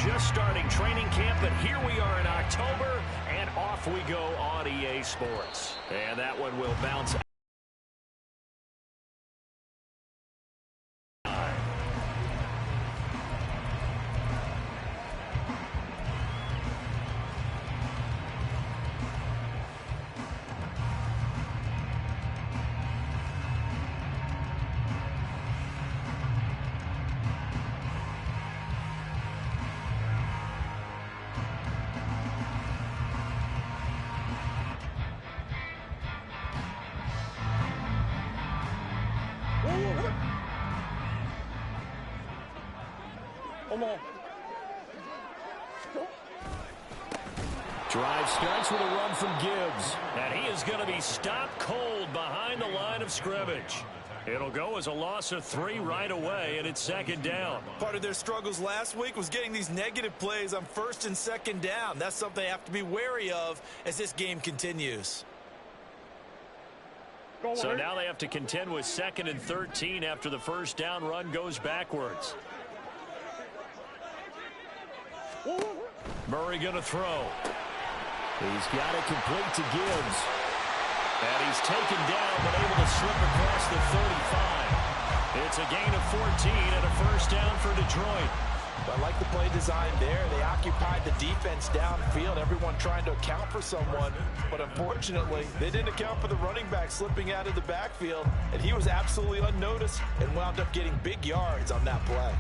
just starting training camp, but here we are in October, and off we go on EA Sports. And that one will bounce out. Drive starts with a run from Gibbs. And he is going to be stopped cold behind the line of scrimmage. It'll go as a loss of 3 right away, and it's second down. Part of their struggles last week was getting these negative plays on first and second down. That's something they have to be wary of as this game continues. So now they have to contend with 2nd and 13 after the first down run goes backwards. Murray going to throw. He's got it complete to Gibbs. And he's taken down but able to slip across the 35. It's a gain of 14 and a first down for Detroit. I like the play design there. They occupied the defense downfield, everyone trying to account for someone. But unfortunately, they didn't account for the running back slipping out of the backfield. And he was absolutely unnoticed and wound up getting big yards on that play.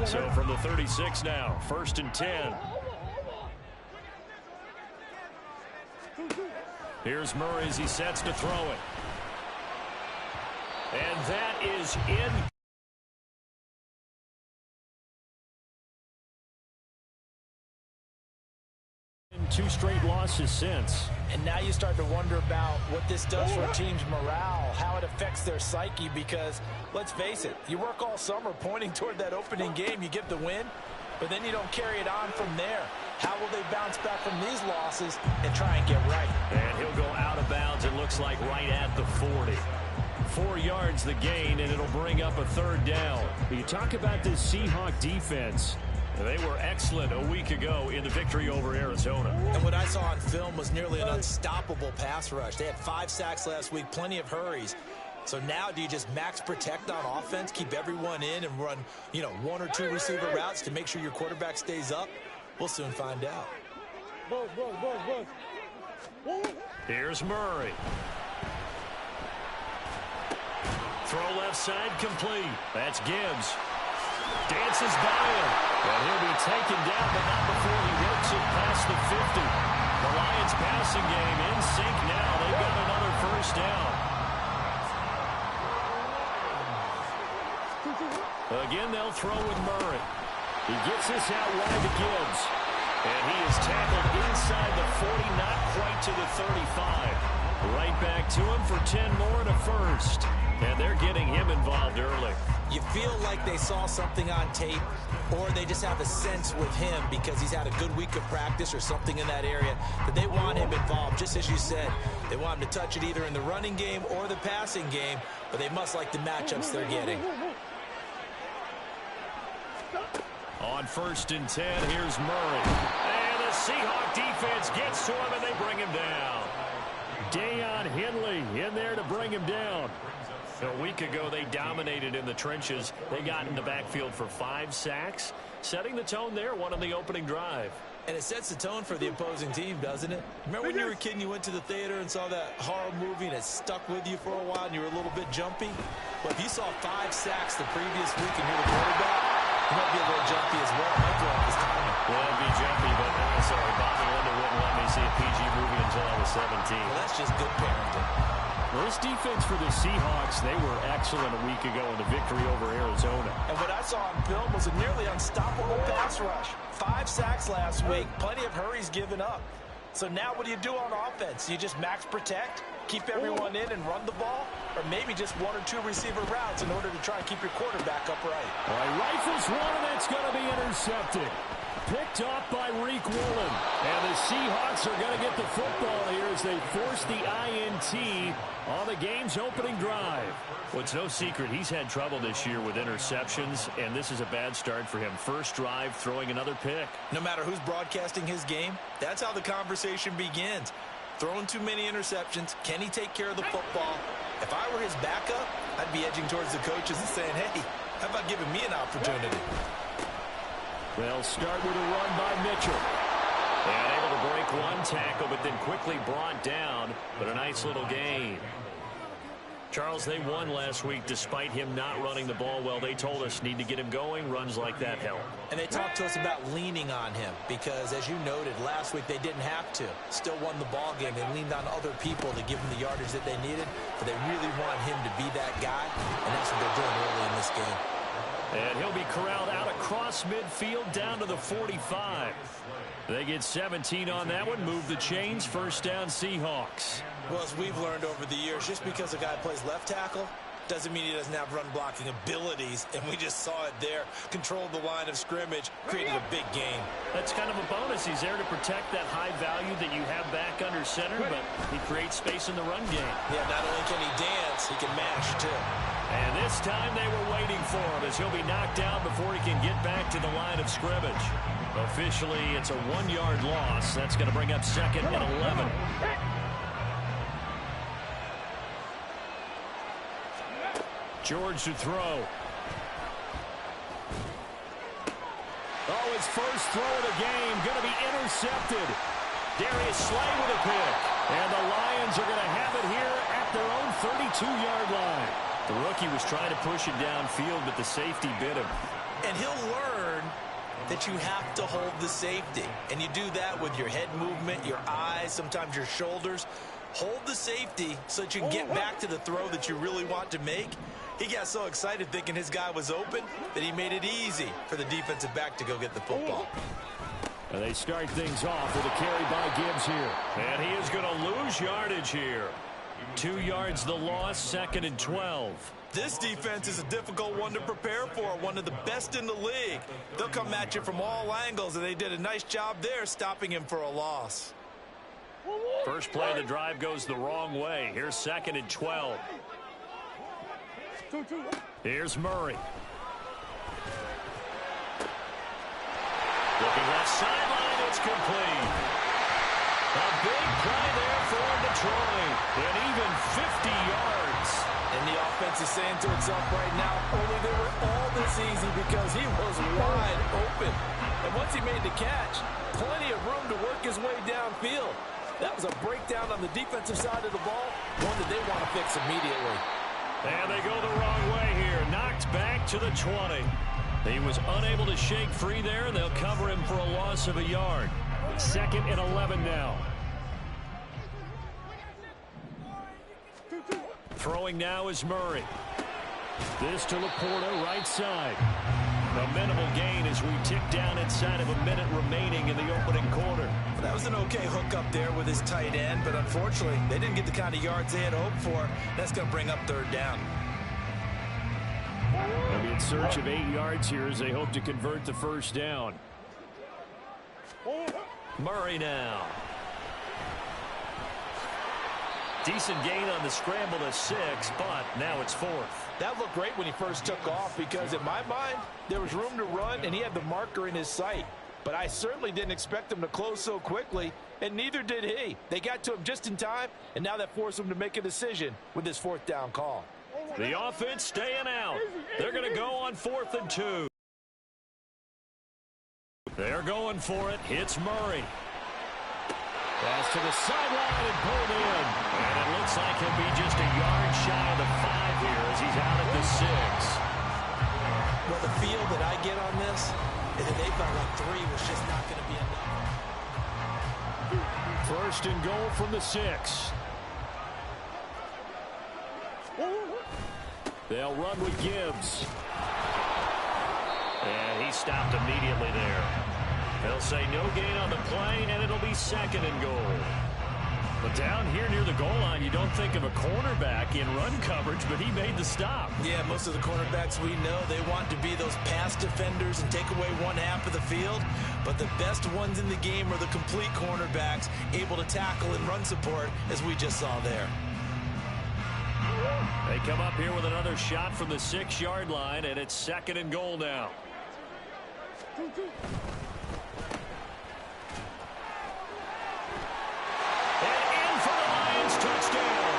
So from the 36 now, 1st and 10. Here's Murray as he sets to throw it. And that is in. 2 straight losses since. And now you start to wonder about what this does for a team's morale, how it affects their psyche, because let's face it, you work all summer pointing toward that opening game, you get the win, but then you don't carry it on from there. How will they bounce back from these losses and try and get right? And he'll go out of bounds, it looks like right at the 40. 4 yards the gain, and it'll bring up a 3rd down. You talk about this Seahawk defense. They were excellent a week ago in the victory over Arizona. And what I saw on film was nearly an unstoppable pass rush. They had 5 sacks last week, plenty of hurries. So now do you just max protect on offense, keep everyone in and run, 1 or 2 receiver routes to make sure your quarterback stays up? We'll soon find out. Here's Murray. Throw left side complete. That's Gibbs. Dances by him. And he'll be taken down, but not before he works it past the 50. The Lions passing game in sync now. They've got another first down. Again, they'll throw with Murray. He gets this out wide to Gibbs. And he is tackled inside the 40, not quite to the 35. Right back to him for 10 more and a first. And they're getting him involved early. You feel like they saw something on tape, or they just have a sense with him because he's had a good week of practice or something in that area that they want him involved. Just as you said, they want him to touch it either in the running game or the passing game, but they must like the matchups they're getting. On 1st and 10, here's Murray. And the Seahawk defense gets to him, and they bring him down. Deion Henley in there to bring him down. A week ago, they dominated in the trenches. They got in the backfield for 5 sacks, setting the tone there, one on the opening drive. And it sets the tone for the opposing team, doesn't it? Remember when you were a kid and you went to the theater and saw that horror movie and it stuck with you for a while and you were a little bit jumpy? Well, if you saw 5 sacks the previous week and you're the quarterback, you might be a little jumpy as well. Might throw off his timing. Well, it'd be jumpy, but sorry, Bobby Linder wouldn't let me see a PG movie until I was 17. Well, that's just good parenting. Well, this defense for the Seahawks, they were excellent a week ago in the victory over Arizona. And what I saw on film was a nearly unstoppable pass rush. 5 sacks last week, plenty of hurries given up. So now what do you do on offense? You just max protect, keep everyone in and run the ball, or maybe just 1 or 2 receiver routes in order to try and keep your quarterback upright. All right, rifles one, and it's going to be intercepted. Picked off by Reek Woolen. And the Seahawks are going to get the football here as they force the INT on the game's opening drive. Well, it's no secret he's had trouble this year with interceptions, and this is a bad start for him. First drive, throwing another pick. No matter who's broadcasting his game, that's how the conversation begins. Throwing too many interceptions. Can he take care of the football? If I were his backup, I'd be edging towards the coaches and saying, hey, how about giving me an opportunity? They'll start with a run by Mitchell. And able to break one tackle, but then quickly brought down. But a nice little gain. Charles, they won last week despite him not running the ball well. They told us need to get him going. Runs like that help. And they talked to us about leaning on him because, as you noted, last week they didn't have to. Still won the ball game. They leaned on other people to give them the yardage that they needed, but they really want him to be that guy, and that's what they're doing early in this game. And he'll be corralled out across midfield down to the 45. They get 17 on that one. Move the chains. First down, Seahawks. Well, as we've learned over the years, just because a guy plays left tackle doesn't mean he doesn't have run blocking abilities, and we just saw it there. Controlled the line of scrimmage, created a big gain. That's kind of a bonus. He's there to protect that high value that you have back under center, but he creates space in the run game. Yeah, not only can he dance, he can mash, too. And this time they were waiting for him as he'll be knocked down before he can get back to the line of scrimmage. Officially, it's a 1-yard loss. That's going to bring up 2nd and 11. George to throw. Oh, his first throw of the game going to be intercepted. Darius Slay with a pick. And the Lions are going to have it here at their own 32-yard line. The rookie was trying to push it downfield, but the safety bit him. And he'll learn that you have to hold the safety. And you do that with your head movement, your eyes, sometimes your shoulders. Hold the safety so that you can get back to the throw that you really want to make. He got so excited thinking his guy was open that he made it easy for the defensive back to go get the football. And they start things off with a carry by Gibbs here. And he is going to lose yardage here. 2 yards the loss, 2nd and 12. This defense is a difficult one to prepare for, one of the best in the league. They'll come at you from all angles, and they did a nice job there stopping him for a loss. First play of the drive goes the wrong way. Here's 2nd and 12. Here's Murray. Looking left sideline, it's complete. A big play there for Detroit. And even 50 yards. And the offense is saying to itself right now, only they were all this easy because he was wide open. And once he made the catch, plenty of room to work his way downfield. That was a breakdown on the defensive side of the ball, one that they want to fix immediately. And they go the wrong way here. Knocked back to the 20. He was unable to shake free there, and they'll cover him for a loss of a yard. 2nd and 11 now. Throwing now is Murray. This to Laporta, right side. A minimal gain as we tick down inside of a minute remaining in the opening quarter. That was an okay hook up there with his tight end, but unfortunately, they didn't get the kind of yards they had hoped for. That's going to bring up 3rd down. They'll be in search of 8 yards here as they hope to convert the first down. Murray now. Decent gain on the scramble to 6, but now it's 4th. That looked great when he first took off because, in my mind, there was room to run, and he had the marker in his sight. But I certainly didn't expect him to close so quickly, and neither did he. They got to him just in time, and now that forced him to make a decision with his 4th down call. The offense staying out. They're going to go on 4th and 2. They're going for it. Hits Murray. Pass to the sideline and pulled in. And it looks like he'll be just a yard shy of the 5 here as he's out at the 6. Well, the feel that I get on this is that they felt like 3 was just not going to be enough. 1st and goal from the 6. They'll run with Gibbs. And he stopped immediately there. They'll say no gain on the play, and it'll be 2nd and goal. But down here near the goal line, you don't think of a cornerback in run coverage, but he made the stop. Yeah, most of the cornerbacks we know, they want to be those pass defenders and take away one half of the field. But the best ones in the game are the complete cornerbacks, able to tackle and run support, as we just saw there. They come up here with another shot from the 6-yard line, and it's 2nd and goal now. Touchdown.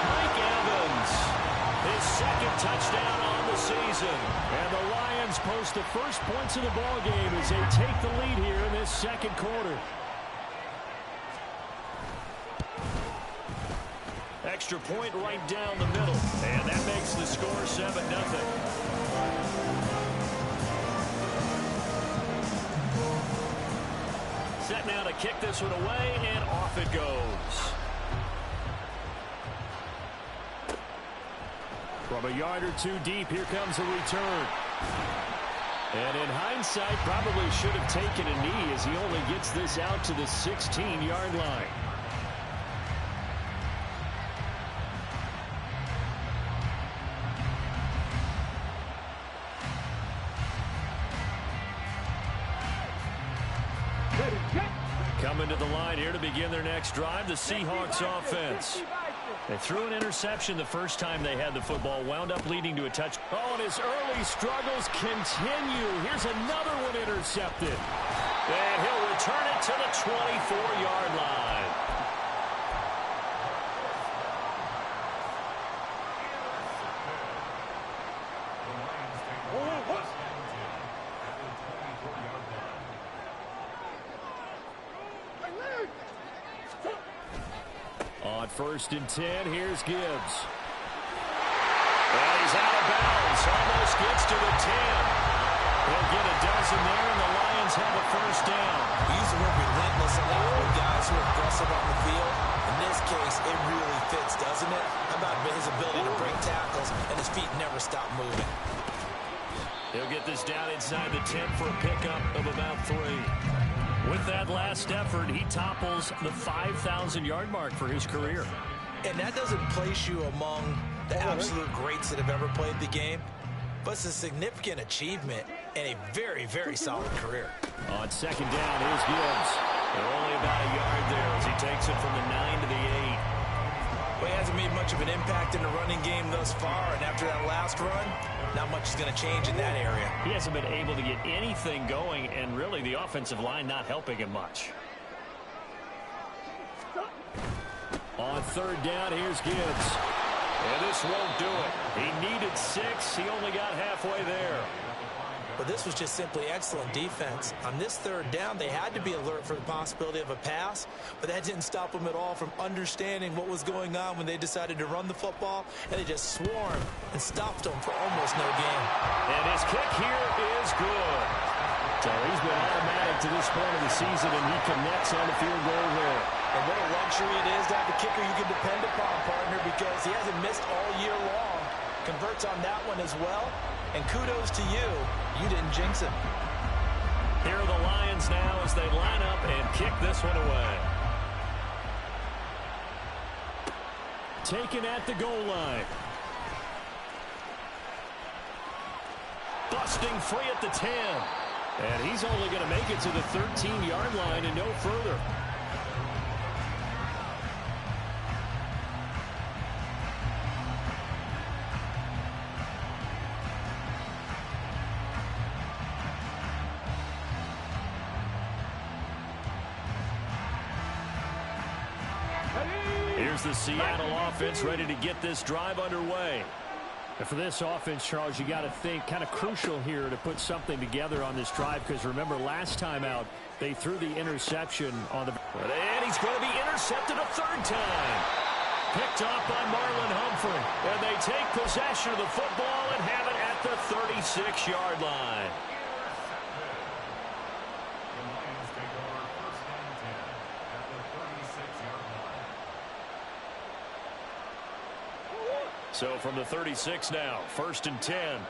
Mike Evans, his 2nd touchdown on the season. And the Lions post the first points of the ball game as they take the lead here in this 2nd quarter. Extra point right down the middle. And that makes the score 7-0. Set now to kick this one away, and off it goes. From a yard or two deep, here comes a return. And in hindsight, probably should have taken a knee as he only gets this out to the 16-yard line. Coming to the line here to begin their next drive, the Seahawks offense. They threw an interception the first time they had the football, wound up leading to a touch. Oh, and his early struggles continue. Here's another one intercepted. And he'll return it to the 24-yard line. On 1st and 10, here's Gibbs. Well, he's out of bounds. Almost gets to the 10. He'll get a dozen there, and the Lions have a first down. We use the word relentless a lot with guys who are aggressive on the field. In this case, it really fits, doesn't it? How about his ability to break tackles, and his feet never stop moving. He'll get this down inside the 10 for a pickup of about 3. With that last effort, he topples the 5,000-yard mark for his career. And that doesn't place you among the absolute greats that have ever played the game, but it's a significant achievement and a very, very solid career. On 2nd down, here's Gibbs. They're only about a yard there as he takes it from the 9 to the 8. Well, he hasn't made much of an impact in the running game thus far, and after that last run, not much is going to change in that area. He hasn't been able to get anything going, and really the offensive line not helping him much. On 3rd down, here's Gibbs. And this won't do it. He needed 6. He only got halfway there. But this was just simply excellent defense. On this 3rd down, they had to be alert for the possibility of a pass, but that didn't stop them at all from understanding what was going on when they decided to run the football, and they just swarmed and stopped them for almost no gain. And his kick here is good. So he's been automatic to this point of the season, and he connects on the field goal there. And what a luxury it is to have a kicker you can depend upon, partner, because he hasn't missed all year long. Converts on that one as well. And kudos to you. You didn't jinx him. Here are the Lions now as they line up and kick this one away. Taken at the goal line. Busting free at the 10. And he's only going to make it to the 13-yard line and no further. Here's the Seattle offense ready to get this drive underway. And for this offense, Charles, you got to think kind of crucial here to put something together on this drive, because remember last time out they threw the interception on the, and he's going to be intercepted a 3rd time. Picked off by Marlon Humphrey, and they take possession of the football and have it at the 36-yard line. So from the 36 now, 1st and 10.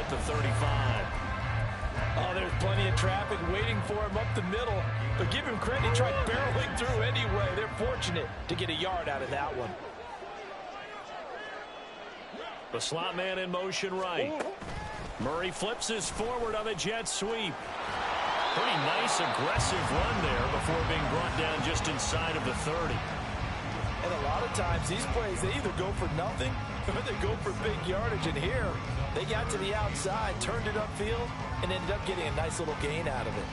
at the 35. Oh, there's plenty of traffic waiting for him up the middle. But give him credit, he tried barreling through anyway. They're fortunate to get a yard out of that one. The slot man in motion right. Murray flips his forward on the jet sweep. Pretty nice, aggressive run there before being brought down just inside of the 30. And a lot of times, these plays, they either go for nothing or they go for big yardage. And here, they got to the outside, turned it upfield, and ended up getting a nice little gain out of it.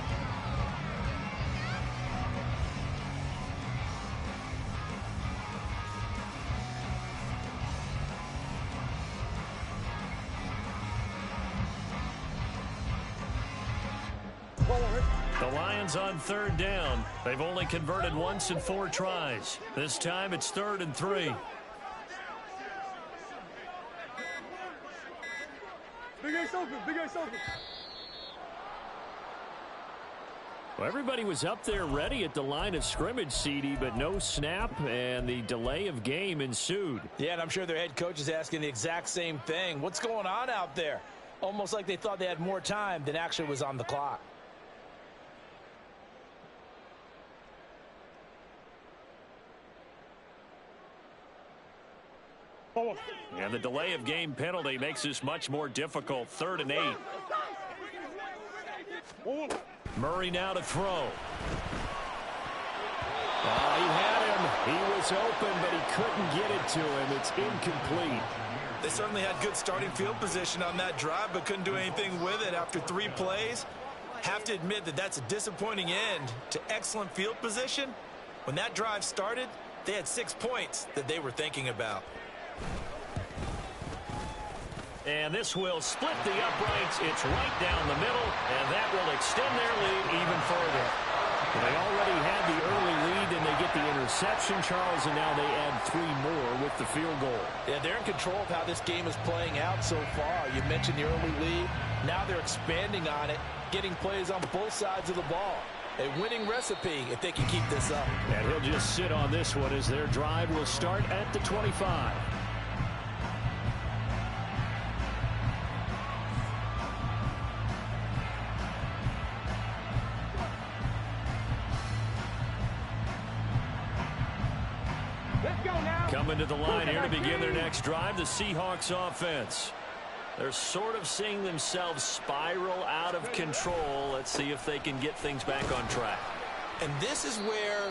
The Lions on third down. They've only converted once in 4 tries. This time it's 3rd and 3. Big Ace open, Big Ace open. Well, everybody was up there ready at the line of scrimmage, CD, but no snap, and the delay of game ensued. Yeah, and I'm sure their head coach is asking the exact same thing. What's going on out there? Almost like they thought they had more time than actually was on the clock. And the delay of game penalty makes this much more difficult. 3rd and 8. Murray now to throw. He had him. He was open, but he couldn't get it to him. It's incomplete. They certainly had good starting field position on that drive, but couldn't do anything with it after 3 plays. Have to admit that that's a disappointing end to excellent field position. When that drive started, they had 6 points that they were thinking about. And this will split the uprights. It's right down the middle, and that will extend their lead even further. They already had the early lead, and they get the interception, Charles, and now they add 3 more with the field goal. Yeah, they're in control of how this game is playing out so far. You mentioned the early lead. Now they're expanding on it, getting plays on both sides of the ball. A winning recipe if they can keep this up. And he'll just sit on this one as their drive will start at the 25. Coming to the line here to begin their next drive, the Seahawks offense. They're sort of seeing themselves spiral out of control. Let's see if they can get things back on track. And this is where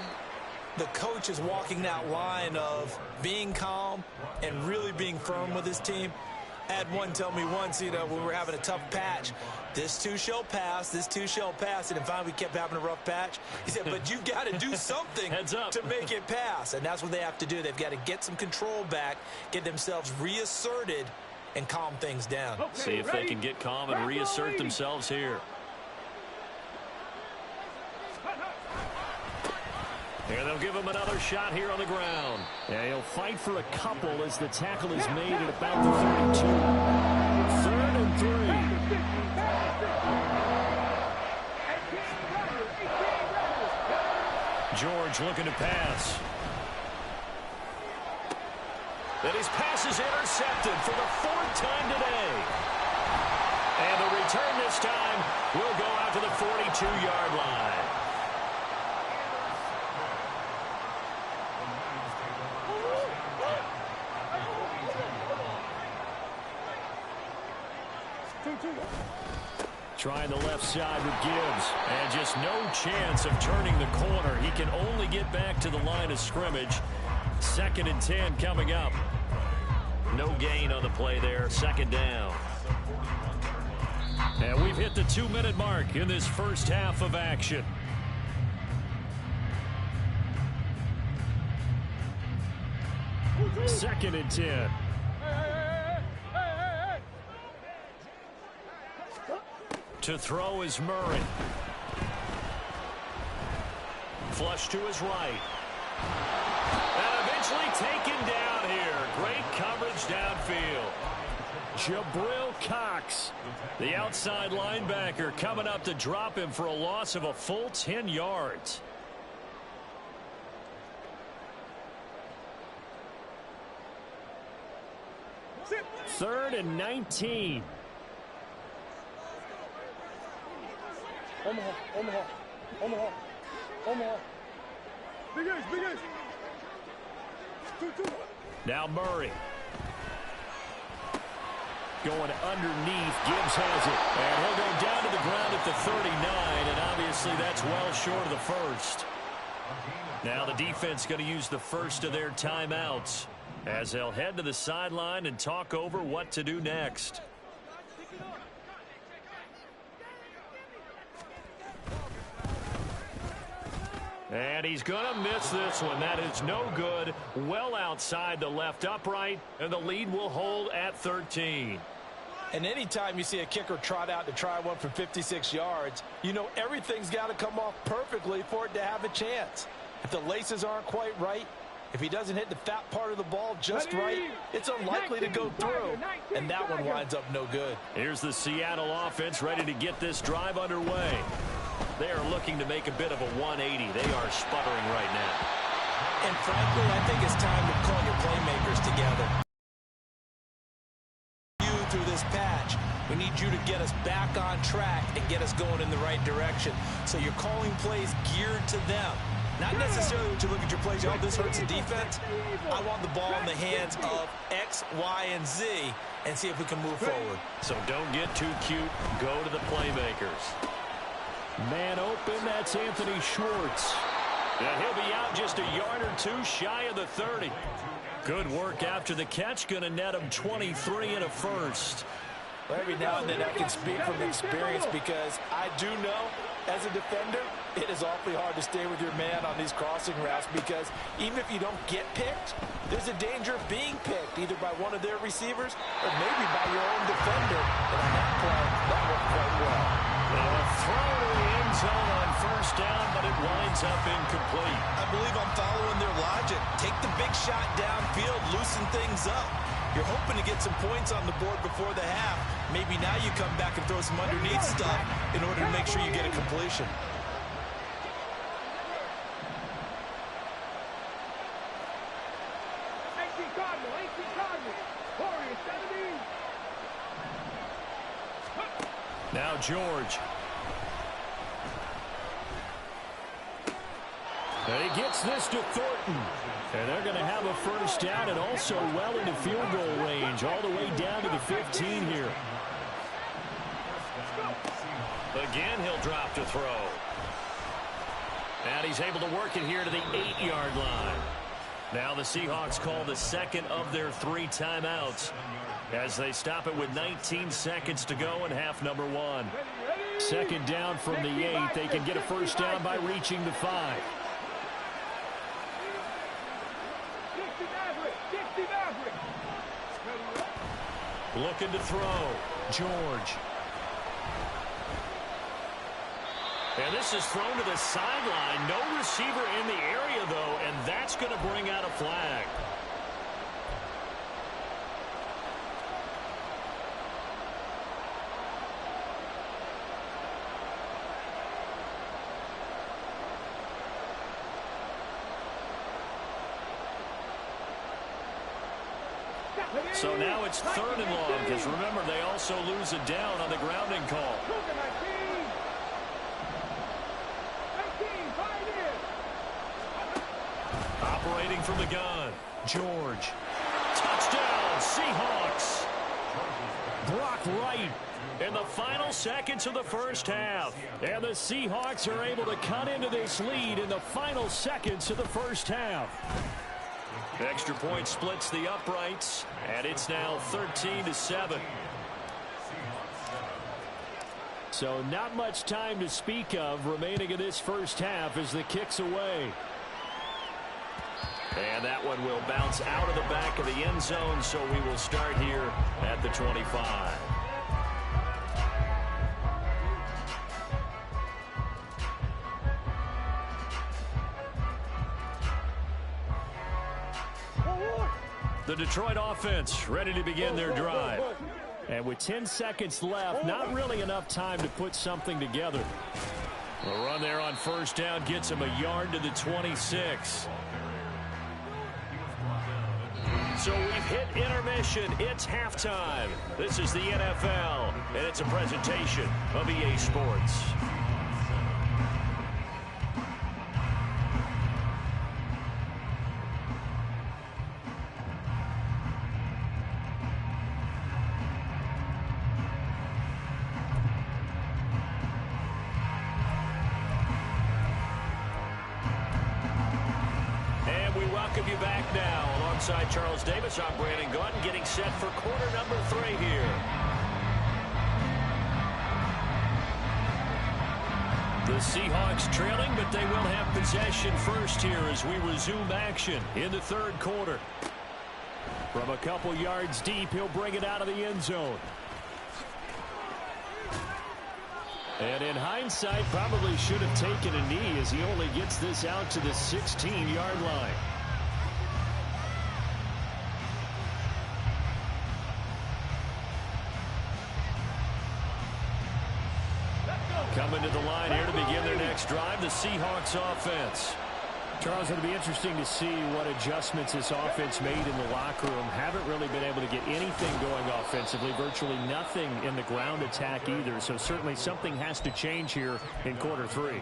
the coach is walking that line of being calm and really being firm with his team. I had one tell me once, when we were having a tough patch, this too shall pass, this too shall pass. And then finally we kept having a rough patch. He said, but you've got to do something to make it pass. And that's what they have to do. They've got to get some control back, get themselves reasserted, and calm things down. See if they can get calm and reassert themselves here. And they'll give him another shot here on the ground. Yeah, he'll fight for a couple as the tackle is made at about the 32. 3rd and 3. George looking to pass. And his pass is intercepted for the 4th time today. And the return this time will go out to the 42-yard line. Trying the left side with Gibbs. And just no chance of turning the corner. He can only get back to the line of scrimmage. 2nd and 10 coming up. No gain on the play there. 2nd down. And we've hit the 2-minute mark in this first half of action. Second and 10. To throw is Murray. Flush to his right. And eventually taken down here. Great coverage downfield. Jabril Cox, the outside linebacker, coming up to drop him for a loss of a full 10 yards. Third and 19. Omaha, Omaha, Omaha, Omaha. Big Ace, Big Ace. 2-2. Now Murray. Going underneath. Gibbs has it. And he'll go down to the ground at the 39, and obviously that's well short of the first. Now the defense going to use the first of their timeouts as they'll head to the sideline and talk over what to do next. And he's going to miss this one. That is no good. Well outside the left upright, and the lead will hold at 13. And anytime you see a kicker trot out to try one from 56 yards, you know everything's got to come off perfectly for it to have a chance. If the laces aren't quite right, if he doesn't hit the fat part of the ball just right, it's unlikely to go through. And that one winds up no good. Here's the Seattle offense ready to get this drive underway. They are looking to make a bit of a 180. They are sputtering right now. And frankly, I think it's time to call your playmakers together. Through this patch, we need you to get us back on track and get us going in the right direction. So you're calling plays geared to them. Not necessarily to look at your plays, oh, this hurts the defense. I want the ball in the hands of X, Y, and Z and see if we can move forward. So don't get too cute. Go to the playmakers. Man open, that's Anthony Schwartz. And he'll be out just a yard or two shy of the 30. Good work after the catch. Going to net him 23 and a first. Well, every now and then I can speak from experience because I do know as a defender it is awfully hard to stay with your man on these crossing routes because even if you don't get picked, there's a danger of being picked either by one of their receivers or maybe by your own defender. And on that play, that worked quite well. A throw to the end zone on first down, but it winds up incomplete. I believe I'm following their logic. Take the big shot downfield, loosen things up. You're hoping to get some points on the board before the half. Maybe now you come back and throw some underneath stuff in order to make sure you get a completion. Now George. And he gets this to Thornton. And they're going to have a first down and also well into field goal range, all the way down to the 15 here. Again, he'll drop to throw. And he's able to work it here to the 8-yard line. Now the Seahawks call the second of their 3 timeouts as they stop it with 19 seconds to go in half number 1. Second down from the 8. They can get a first down by reaching the 5. Looking to throw. George. And this is thrown to the sideline. No receiver in the area, though, and that's going to bring out a flag. So now it's 3rd and long, because remember, they also lose it down on the grounding call. Operating from the gun, George. Touchdown, Seahawks. Brock Wright in the final seconds of the first half. And the Seahawks are able to cut into this lead in the final seconds of the first half. The extra point splits the uprights, and it's now 13-7. So not much time to speak of remaining in this first half as the kick's away. And that one will bounce out of the back of the end zone, so we will start here at the 25. The Detroit offense ready to begin their drive. And with 10 seconds left, not really enough time to put something together. The run there on first down gets him a yard to the 26. So we've hit intermission. It's halftime. This is the NFL, and it's a presentation of EA Sports. now. Alongside Charles Davis, I'm Brandon Gunn, getting set for quarter number 3 here. The Seahawks trailing, but they will have possession first here as we resume action in the third quarter. From a couple yards deep, he'll bring it out of the end zone. And in hindsight, probably should have taken a knee as he only gets this out to the 16-yard line. Coming to the line here to begin their next drive, the Seahawks offense. Charles, it'll be interesting to see what adjustments this offense made in the locker room. Haven't really been able to get anything going offensively, virtually nothing in the ground attack either. So certainly something has to change here in quarter 3.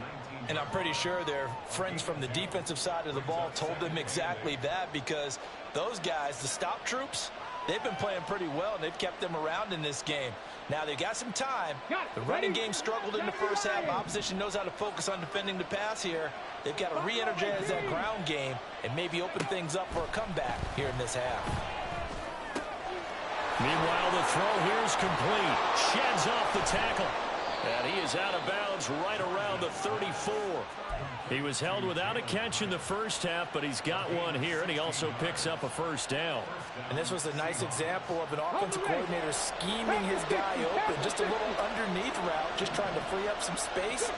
And I'm pretty sure their friends from the defensive side of the ball told them exactly that, because those guys, the stop troops, they've been playing pretty well, and they've kept them around in this game. Now, they've got some time. The running game struggled in the first half. Opposition knows how to focus on defending the pass here. They've got to re-energize that ground game and maybe open things up for a comeback here in this half. Meanwhile, the throw here is complete. Sheds off the tackle. And he is out of bounds right around the 34. He was held without a catch in the first half, but he's got one here, and he also picks up a first down. And this was a nice example of an offensive coordinator scheming his guy open. Just a little underneath route, just trying to free up some space,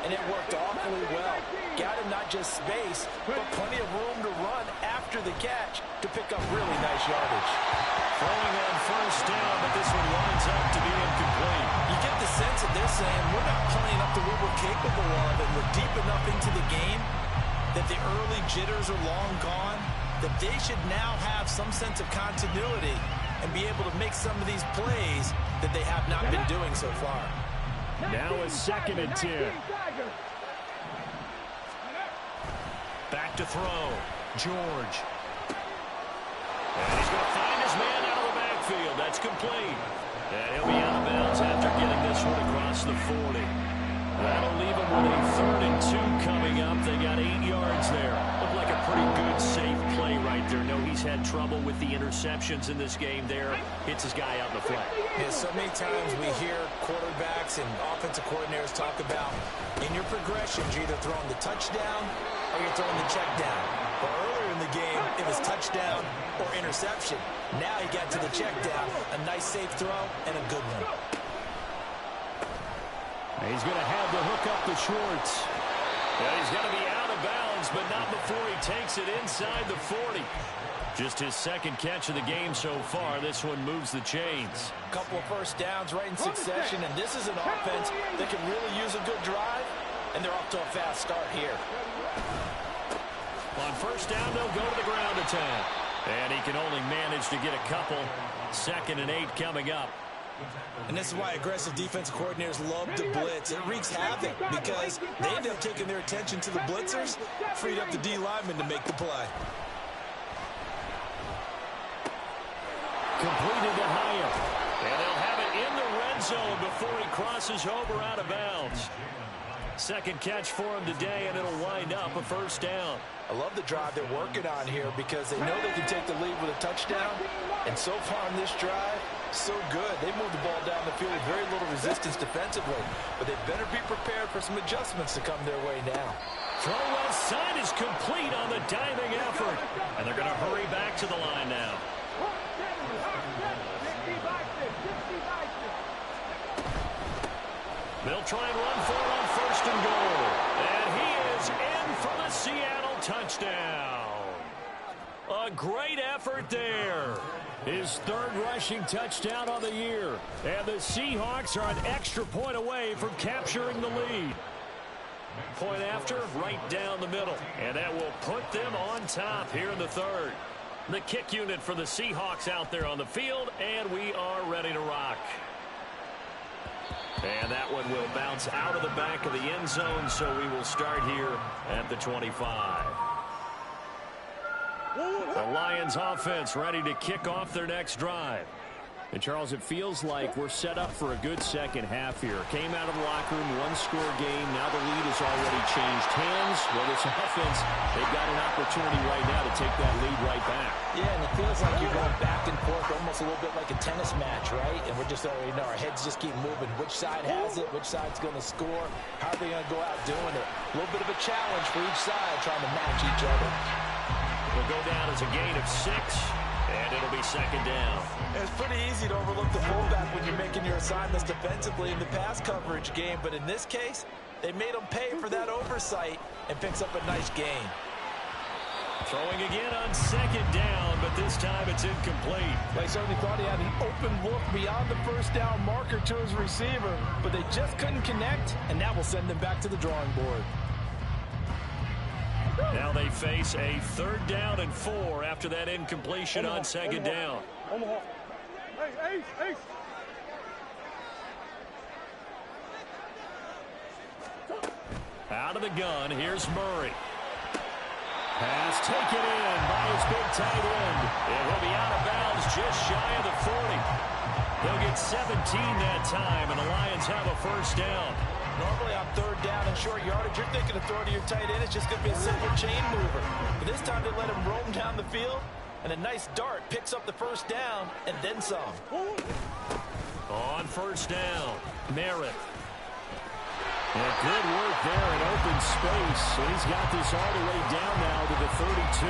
and it worked awfully well. Got him not just space, but plenty of room to run after the catch to pick up really nice yardage. Throwing on first down, but this one winds up to be incomplete. You get the sense that they're saying we're not playing up to what we're capable of, and we're deep enough into the game that the early jitters are long gone, that they should now have some sense of continuity and be able to make some of these plays that they have not been doing so far. Now a 2nd and 10. Back to throw. George. And he's going to find his man out of the backfield. That's complete. And he'll be out of bounds after getting this one across the 40. That'll leave him with a 3rd and 2 coming up. They got 8 yards there. Looked like a pretty good, safe play right there. No, he's had trouble with the interceptions in this game there. Hits his guy out in the flat. Yeah, so many times we hear quarterbacks and offensive coordinators talk about in your progressions, you're either throwing the touchdown or you're throwing the check down. But earlier in the game, it was touchdown or interception. Now he got to the check down. A nice safe throw and a good one. He's going to have to hook up to Schwartz. Yeah, he's going to be out of bounds, but not before he takes it inside the 40. Just his 2nd catch of the game so far. This one moves the chains. A couple of first downs right in succession, and this is an offense that can really use a good drive, and they're off to a fast start here. On first down, they'll go to the ground attack. And he can only manage to get a couple. 2nd and 8 coming up. And this is why aggressive defensive coordinators love to blitz. It wreaks havoc because they end up taking their attention to the blitzers, freed up the D lineman to make the play. Completed to Hyatt. And they'll have it in the red zone before he crosses over out of bounds. 2nd catch for him today, and it'll wind up a first down. I love the drive they're working on here because they know they can take the lead with a touchdown. And so far on this drive, so good. They moved the ball down the field with very little resistance defensively. But they better be prepared for some adjustments to come their way now. Throw left side is complete on the diving effort. And they're going to hurry back to the line now. They'll try and run for it on 1st and goal. And he is in for the Seattle touchdown. A great effort there. His 3rd rushing touchdown on the year. And the Seahawks are an extra point away from capturing the lead. Point after, right down the middle. And that will put them on top here in the 3rd. The kick unit for the Seahawks out there on the field, and we are ready to rock. And that one will bounce out of the back of the end zone, so we will start here at the 25. The Lions offense ready to kick off their next drive. And, Charles, it feels like we're set up for a good second half here. Came out of the locker room, one-score game. Now the lead has already changed hands. Well, this offense, they've got an opportunity right now to take that lead right back. Yeah, and it feels like you're going back and forth, almost a little bit like a tennis match, right? And we're just already know our heads just keep moving. Which side has it? Which side's going to score? How are they going to go out doing it? A little bit of a challenge for each side trying to match each other. Will go down as a gain of 6. And it'll be second down. It's pretty easy to overlook the fullback when you're making your assignments defensively in the pass coverage game. But in this case, they made him pay for that oversight and picks up a nice gain. Throwing again on second down, but this time it's incomplete. They certainly thought he had an open look beyond the first down marker to his receiver, but they just couldn't connect, and that will send them back to the drawing board. Now they face a 3rd down and 4 after that incompletion on second down. Omaha. Hey, Ace. Out of the gun, here's Murray. Pass taken in by his big tight end. It will be out of bounds just shy of the 40. They'll get 17 that time, and the Lions have a first down. Normally on 3rd down and short yardage, you're thinking of throwing to your tight end. It's just going to be a simple chain mover. But this time they let him roam down the field, and a nice dart picks up the first down and then some. On first down, Merritt. And good work there in open space. And he's got this all the way down now to the 32.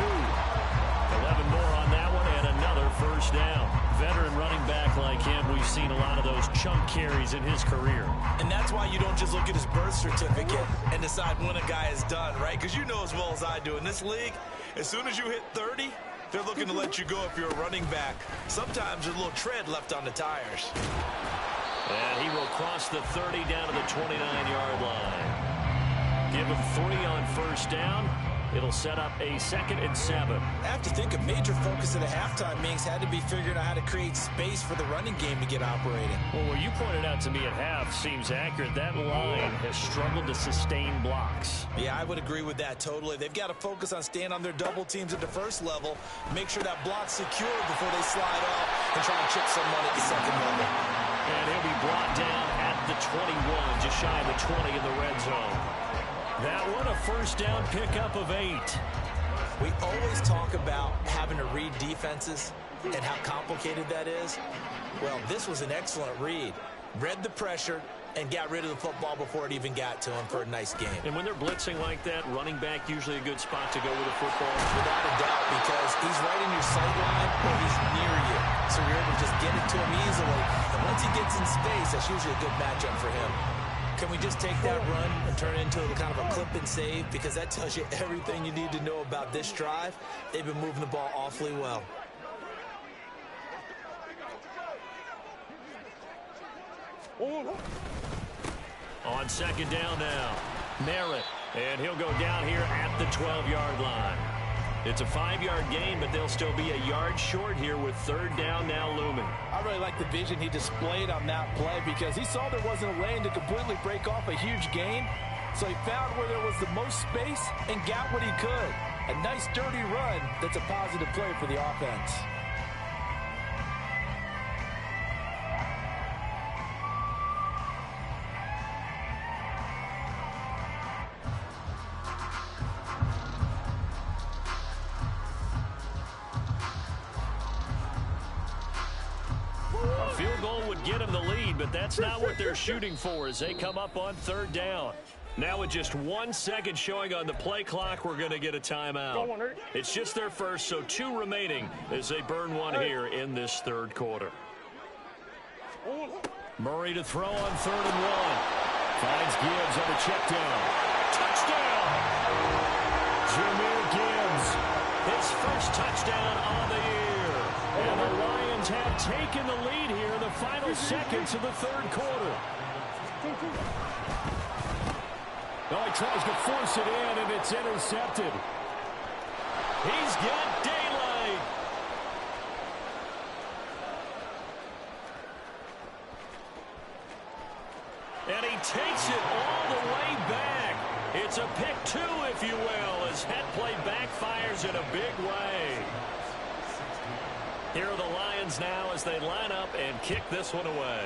11 more on that one and another first down. Veteran running back like him, we've seen a lot of those chunk carries in his career. And that's why you don't just look at his birth certificate and decide when a guy is done, right? Because you know as well as I do, in this league, as soon as you hit 30, they're looking to let you go if you're a running back. Sometimes there's a little tread left on the tires. And he will cross the 30 down to the 29-yard line. Give him 3 on first down. It'll set up a 2nd and 7. I have to think a major focus at a halftime means had to be figuring out how to create space for the running game to get operating. Well, what you pointed out to me at half seems accurate. That line has struggled to sustain blocks. Yeah, I would agree with that totally. They've got to focus on staying on their double teams at the first level, make sure that block's secure before they slide off and try and chip someone at the second level. And he'll be brought down at the 21, just shy of the 20 in the red zone. That one a first down pickup of 8. We always talk about having to read defenses and how complicated that is. Well, this was an excellent read. Read the pressure and got rid of the football before it even got to him for a nice game. And when they're blitzing like that, running back usually a good spot to go with the football. Without a doubt, because he's right in your sight line or he's near you. So you're able to just get it to him easily. And once he gets in space, that's usually a good matchup for him. Can we just take that run and turn it into a kind of a clip and save? Because that tells you everything you need to know about this drive. They've been moving the ball awfully well. On second down now, Merritt. And he'll go down here at the 12-yard line. It's a 5-yard gain, but they'll still be a yard short here with 3rd down now looming. I really like the vision he displayed on that play because he saw there wasn't a lane to completely break off a huge gain. So he found where there was the most space and got what he could. A nice dirty run that's a positive play for the offense. Field goal would get them the lead, but that's not what they're shooting for as they come up on 3rd down. Now with just 1 second showing on the play clock, we're going to get a timeout. It's just their first, so 2 remaining as they burn one here in this 3rd quarter. Murray to throw on 3rd and 1. Finds Gibbs on the check down. Touchdown! Jameer Gibbs, his first touchdown on the year. And the Lions have taken the lead here in the final seconds of the 3rd quarter. Oh, he tries to force it in, and it's intercepted. He's got daylight. And he takes it all the way back. It's a pick 2, if you will, as that play backfires in a big way. Here are the Lions now as they line up and kick this one away.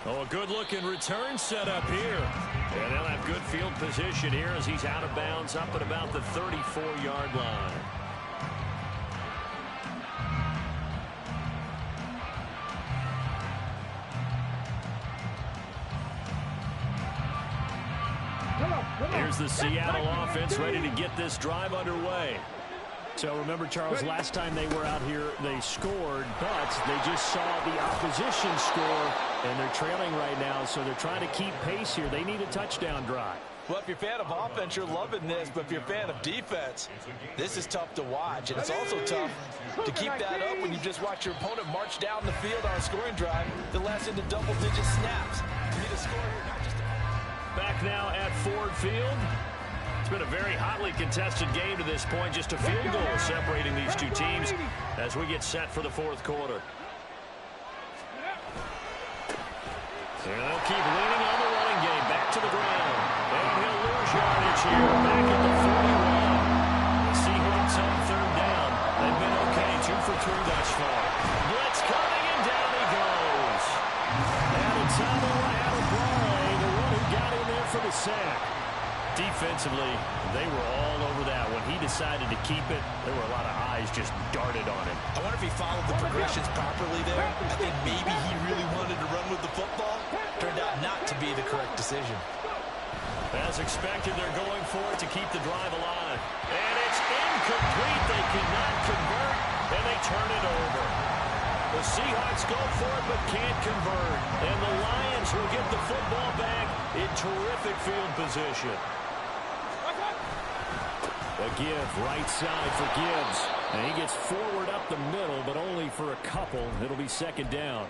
Oh, a good-looking return set up here. And they'll have good field position here as he's out of bounds up at about the 34-yard line. Here's the Seattle offense ready to get this drive underway. So remember, Charles, last time they were out here, they scored, but they just saw the opposition score, and they're trailing right now, so they're trying to keep pace here. They need a touchdown drive. Well, if you're a fan of offense, you're loving this, but if you're a fan of defense, this is tough to watch, and it's also tough to keep that up when you just watch your opponent march down the field on a scoring drive that lasts into double-digit snaps. You need a score here, not just Back now at Ford Field. It's been a very hotly contested game to this point. Just a field goal separating these two teams as we get set for the fourth quarter. And they'll keep leaning on the running game. Back to the ground. And he'll lose yardage here. Back at the 41. The Seahawks on third down. They've been okay. 2 for 3 thus far. Blitz coming, and down he goes. And it's Adam Brawley, the one who got in there for the sack. Defensively, they were all over that. When he decided to keep it, there were a lot of eyes just darted on him. I wonder if he followed the progressions properly there. I think maybe he really wanted to run with the football. Turned out not to be the correct decision. As expected, they're going for it to keep the drive alive. And it's incomplete. They cannot convert, and they turn it over. The Seahawks go for it but can't convert. And the Lions will get the football back in terrific field position. A give, right side for Gibbs. And he gets forward up the middle, but only for a couple. It'll be second down.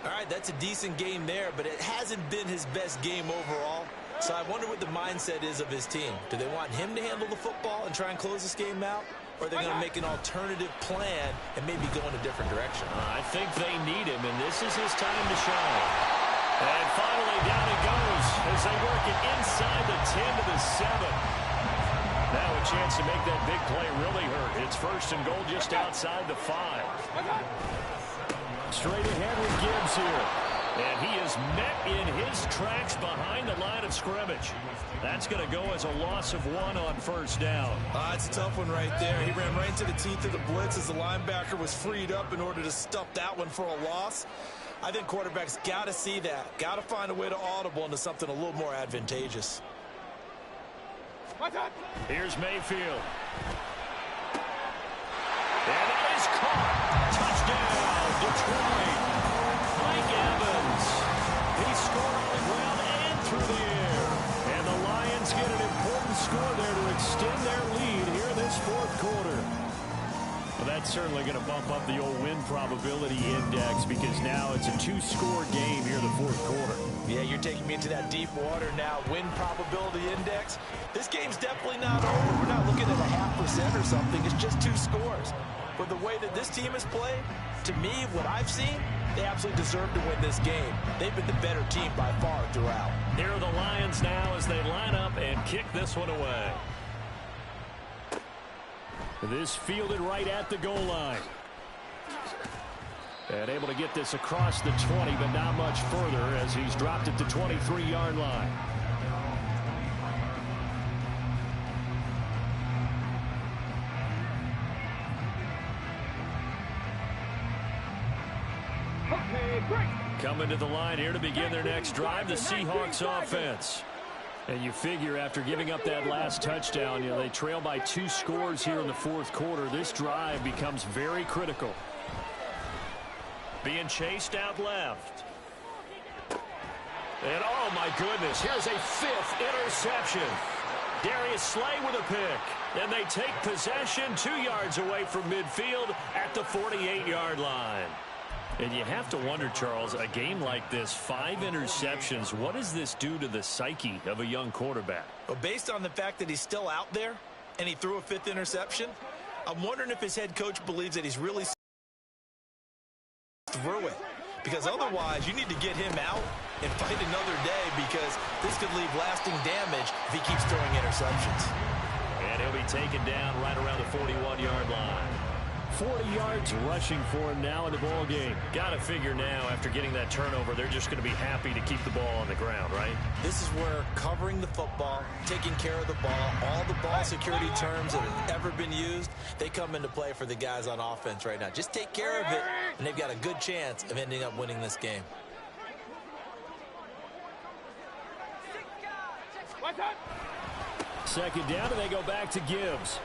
All right, that's a decent game there, but it hasn't been his best game overall. So I wonder what the mindset is of his team. Do they want him to handle the football and try and close this game out? Or are they going to make an alternative plan and maybe go in a different direction? I think they need him, and this is his time to shine. And finally, down it goes as they work it inside the 10 to the 7. Now a chance to make that big play really hurt. It's first and goal just outside the 5. Straight ahead with Gibbs here. And he is met in his tracks behind the line of scrimmage. That's going to go as a loss of 1 on first down. It's a tough one right there. He ran right into the teeth of the blitz as the linebacker was freed up in order to stuff that one for a loss. I think quarterbacks got to see that. Got to find a way to audible into something a little more advantageous. Here's Mayfield. And that is caught. Touchdown, Detroit. Mike Evans. He scored on the ground and through the air. And the Lions get an important score there to extend their lead here in this fourth quarter. Well, that's certainly going to bump up the old win probability index because now it's a 2-score game here in the fourth quarter. Yeah, you're taking me into that deep water now. Win probability index. This game's definitely not over. We're not looking at a 0.5% or something. It's just 2 scores. But the way that this team has played, to me, what I've seen, they absolutely deserve to win this game. They've been the better team by far throughout. Here are the Lions now as they line up and kick this one away. This fielded right at the goal line. And able to get this across the 20, but not much further as he's dropped at the 23-yard line. Coming to the line here to begin their next drive, the Seahawks offense. And you figure after giving up that last touchdown, you know, they trail by 2 scores here in the fourth quarter. This drive becomes very critical. Being chased out left. And oh my goodness, here's a 5th interception. Darius Slay with a pick. And they take possession 2 yards away from midfield at the 48-yard line. And you have to wonder, Charles, a game like this, 5 interceptions, what does this do to the psyche of a young quarterback? Well, based on the fact that he's still out there and he threw a 5th interception, I'm wondering if his head coach believes that he's really through it. because otherwise you need to get him out and fight another day, because this could leave lasting damage if he keeps throwing interceptions. And he'll be taken down right around the 41-yard line. 40 yards rushing for him now in the ball game. Got to figure now, after getting that turnover, they're just going to be happy to keep the ball on the ground, right? This is where covering the football, taking care of the ball, all the ball security terms that have ever been used, they come into play for the guys on offense right now. Just take care of it, and they've got a good chance of ending up winning this game. Second down, and they go back to Gibbs.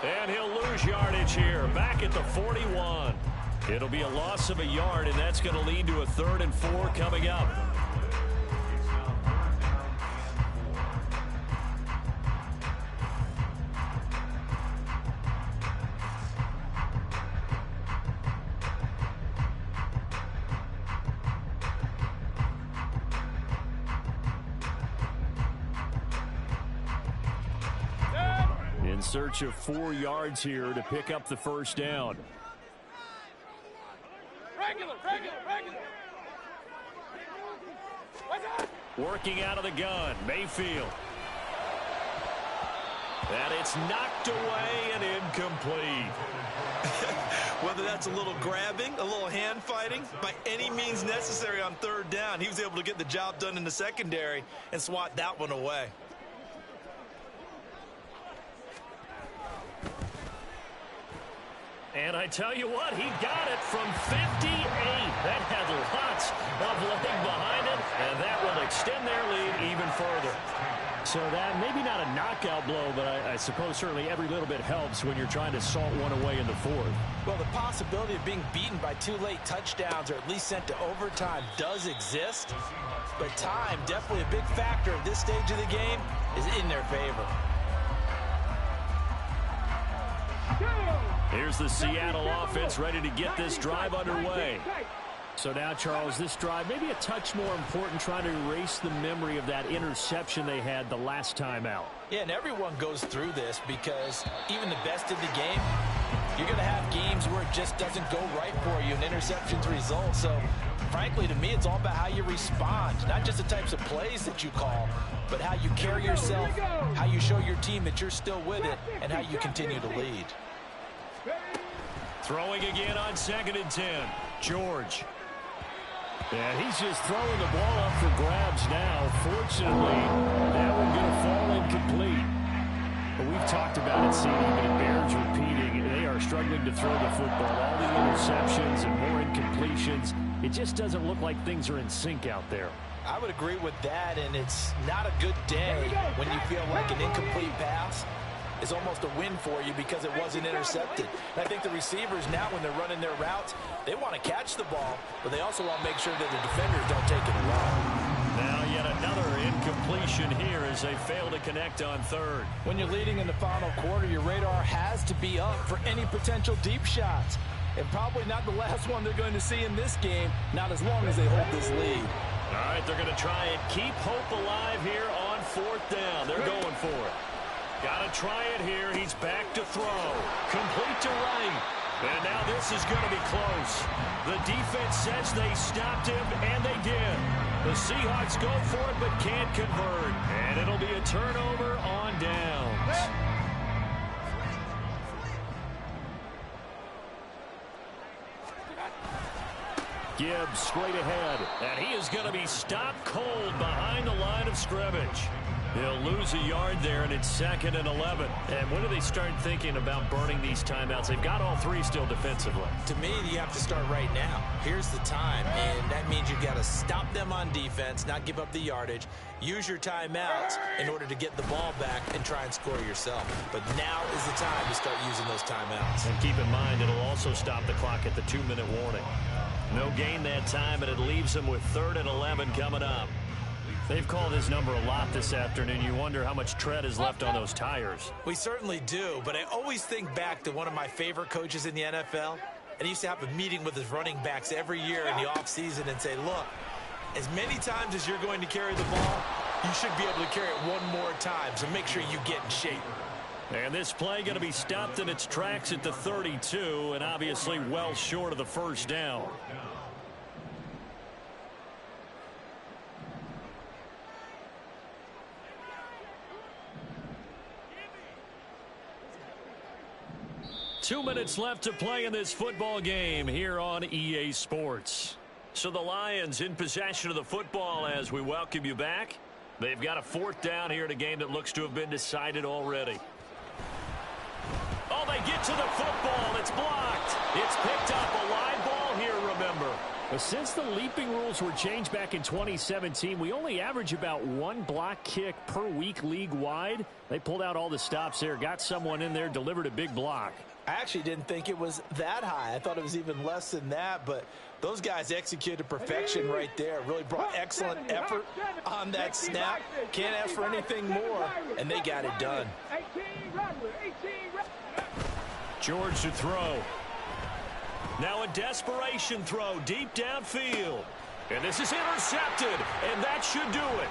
And he'll lose yardage here, back at the 41. It'll be a loss of a yard, and that's going to lead to a 3rd and 4 coming up. In search of 4 yards here to pick up the first down. Regular. Working out of the gun, Mayfield. And it's knocked away and incomplete. Whether that's a little grabbing, a little hand fighting, by any means necessary on 3rd down, he was able to get the job done in the secondary and swat that one away. And I tell you what, he got it from 58. That had lots of leg behind it, and that will extend their lead even further. So that maybe not a knockout blow, but I suppose certainly every little bit helps when you're trying to salt one away in the 4th. Well, the possibility of being beaten by 2 late touchdowns, or at least sent to overtime, does exist. But time, definitely a big factor at this stage of the game, is in their favor. Here's the Seattle offense ready to get this drive underway. So now, Charles, this drive maybe a touch more important, trying to erase the memory of that interception they had the last time out. Yeah, and everyone goes through this, because even the best in the game, you're going to have games where it just doesn't go right for you and interceptions result. So, frankly, to me, it's all about how you respond, not just the types of plays that you call, but how you carry yourself, how you show your team that you're still with it, and how you continue to lead. Throwing again on 2nd and 10. George. And he's just throwing the ball up for grabs now. Fortunately, that one going to fall incomplete. But we've talked about it, CD, but it bears repeating. They are struggling to throw the football. All the interceptions and more incompletions. It just doesn't look like things are in sync out there. I would agree with that, and it's not a good day when you feel like an incomplete pass is almost a win for you because it wasn't intercepted. And I think the receivers now, when they're running their routes, they want to catch the ball, but they also want to make sure that the defenders don't take it away. Now yet another incompletion here as they fail to connect on 3rd. When you're leading in the final quarter, your radar has to be up for any potential deep shots. And probably not the last one they're going to see in this game, not as long as they hold this lead. All right, they're going to try and keep hope alive here on 4th down. They're going for it. Got to try it here. He's back to throw. Complete to right. And now this is going to be close. The defense says they stopped him, and they did. The Seahawks go for it but can't convert. And it'll be a turnover on downs. Gibbs straight ahead. And he is going to be stopped cold behind the line of scrimmage. They'll lose a yard there, and it's 2nd and 11. And when do they start thinking about burning these timeouts? They've got all 3 still defensively. To me, you have to start right now. Here's the time, and that means you've got to stop them on defense, not give up the yardage. Use your timeouts in order to get the ball back and try and score yourself. But now is the time to start using those timeouts. And keep in mind, it'll also stop the clock at the 2-minute warning. No gain that time, and it leaves them with 3rd and 11 coming up. They've called his number a lot this afternoon. You wonder how much tread is left on those tires. We certainly do, but I always think back to one of my favorite coaches in the NFL. And he used to have a meeting with his running backs every year in the offseason and say, look, as many times as you're going to carry the ball, you should be able to carry it one more time, so make sure you get in shape. And this play going to be stopped in its tracks at the 32, and obviously well short of the first down. Two minutes left to play in this football game here on EA Sports. So the Lions in possession of the football as we welcome you back. They've got a fourth down here in a game that looks to have been decided already. Oh, they get to the football. It's blocked. It's picked up. A live ball here, remember. But since the leaping rules were changed back in 2017, we only average about one block kick per week league-wide. They pulled out all the stops there, got someone in there, delivered a big block. I actually didn't think it was that high. I thought it was even less than that, but those guys executed perfection right there. Really brought excellent effort on that snap. Can't ask for anything more, and they got it done. George to throw. Now a desperation throw deep downfield. And this is intercepted, and that should do it.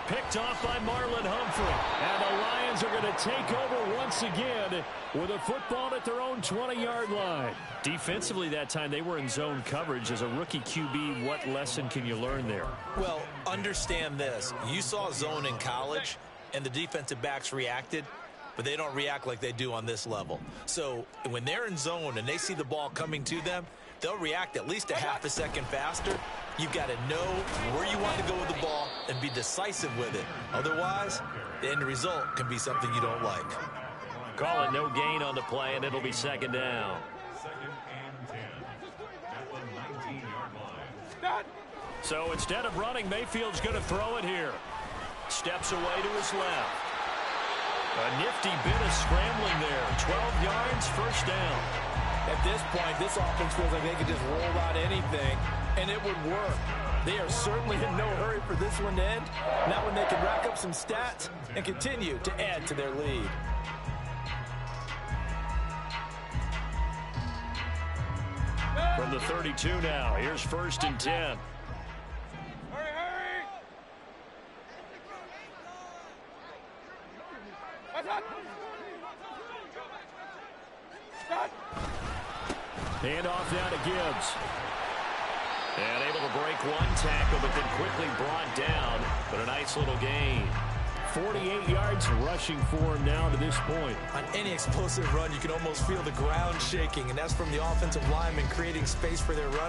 Picked off by Marlon Humphrey. And the Lions are going to take over once again with a football at their own 20-yard line. Defensively that time, they were in zone coverage. As a rookie QB, what lesson can you learn there? Well, understand this. You saw zone in college, and the defensive backs reacted, but they don't react like they do on this level. So when they're in zone and they see the ball coming to them, they'll react at least a half a second faster. You've got to know where you want to go with the ball and be decisive with it. Otherwise, the end result can be something you don't like. Call it no gain on the play, and it'll be second down. So instead of running, Mayfield's going to throw it here. Steps away to his left. A nifty bit of scrambling there. 12 yards, first down. At this point, this offense feels like they could just roll out anything, and it would work. They are certainly in no hurry for this one to end. Not when they can rack up some stats and continue to add to their lead. From the 32 now, here's first and 10. Hand off now to Gibbs. And able to break one tackle, but then quickly brought down. But a nice little gain. 48 yards rushing for him now to this point. On any explosive run, you can almost feel the ground shaking, and that's from the offensive lineman creating space for their runner.